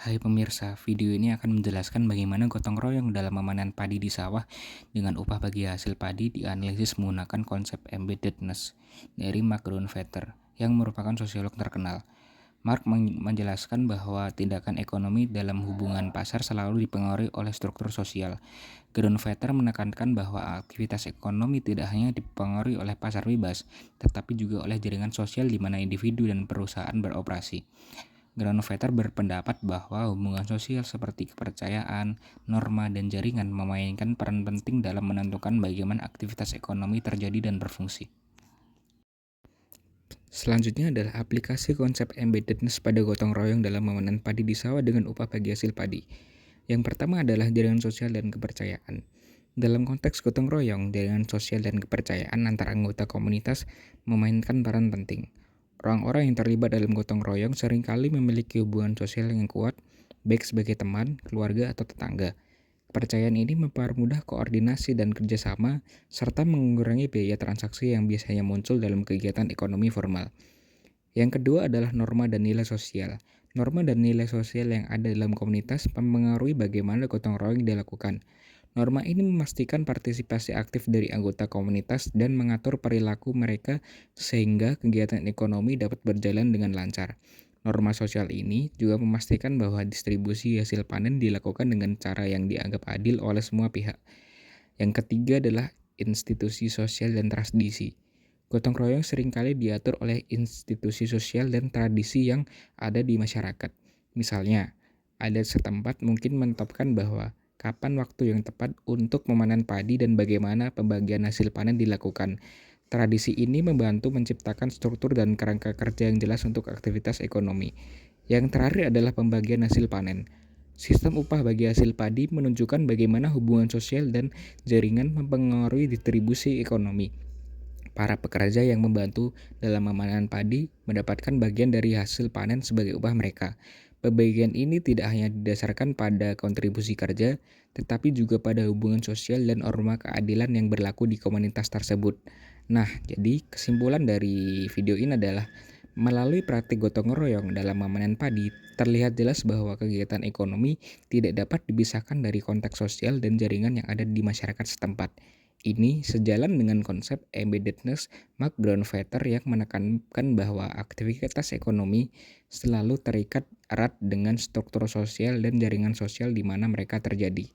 Hai pemirsa, video ini akan menjelaskan bagaimana gotong royong dalam memanen padi di sawah dengan upah bagi hasil padi dianalisis menggunakan konsep embeddedness dari Mark Grunfelter yang merupakan sosiolog terkenal. Mark menjelaskan bahwa tindakan ekonomi dalam hubungan pasar selalu dipengaruhi oleh struktur sosial. Grunfelter menekankan bahwa aktivitas ekonomi tidak hanya dipengaruhi oleh pasar bebas, tetapi juga oleh jaringan sosial di mana individu dan perusahaan beroperasi. Granovetter berpendapat bahwa hubungan sosial seperti kepercayaan, norma, dan jaringan memainkan peran penting dalam menentukan bagaimana aktivitas ekonomi terjadi dan berfungsi. Selanjutnya adalah aplikasi konsep embeddedness pada gotong royong dalam memanen padi di sawah dengan upah bagi hasil padi. Yang pertama adalah jaringan sosial dan kepercayaan. Dalam konteks gotong royong, jaringan sosial dan kepercayaan antar anggota komunitas memainkan peran penting. Orang-orang yang terlibat dalam gotong royong seringkali memiliki hubungan sosial yang kuat, baik sebagai teman, keluarga, atau tetangga. Kepercayaan ini mempermudah koordinasi dan kerjasama, serta mengurangi biaya transaksi yang biasanya muncul dalam kegiatan ekonomi formal. Yang kedua adalah norma dan nilai sosial. Norma dan nilai sosial yang ada dalam komunitas mempengaruhi bagaimana gotong royong dilakukan. Norma ini memastikan partisipasi aktif dari anggota komunitas dan mengatur perilaku mereka sehingga kegiatan ekonomi dapat berjalan dengan lancar. Norma sosial ini juga memastikan bahwa distribusi hasil panen dilakukan dengan cara yang dianggap adil oleh semua pihak. Yang ketiga adalah institusi sosial dan tradisi. Gotong royong seringkali diatur oleh institusi sosial dan tradisi yang ada di masyarakat. Misalnya, adat setempat mungkin menetapkan bahwa kapan waktu yang tepat untuk memanen padi dan bagaimana pembagian hasil panen dilakukan. Tradisi ini membantu menciptakan struktur dan kerangka kerja yang jelas untuk aktivitas ekonomi. Yang terakhir adalah pembagian hasil panen. Sistem upah bagi hasil padi menunjukkan bagaimana hubungan sosial dan jaringan mempengaruhi distribusi ekonomi. Para pekerja yang membantu dalam memanen padi mendapatkan bagian dari hasil panen sebagai upah mereka. Pembagian ini tidak hanya didasarkan pada kontribusi kerja, tetapi juga pada hubungan sosial dan norma keadilan yang berlaku di komunitas tersebut. Nah, jadi kesimpulan dari video ini adalah melalui praktik gotong royong dalam memanen padi, terlihat jelas bahwa kegiatan ekonomi tidak dapat dipisahkan dari konteks sosial dan jaringan yang ada di masyarakat setempat. Ini sejalan dengan konsep embeddedness Mark Grunfelter yang menekankan bahwa aktivitas ekonomi selalu terikat erat dengan struktur sosial dan jaringan sosial di mana mereka terjadi.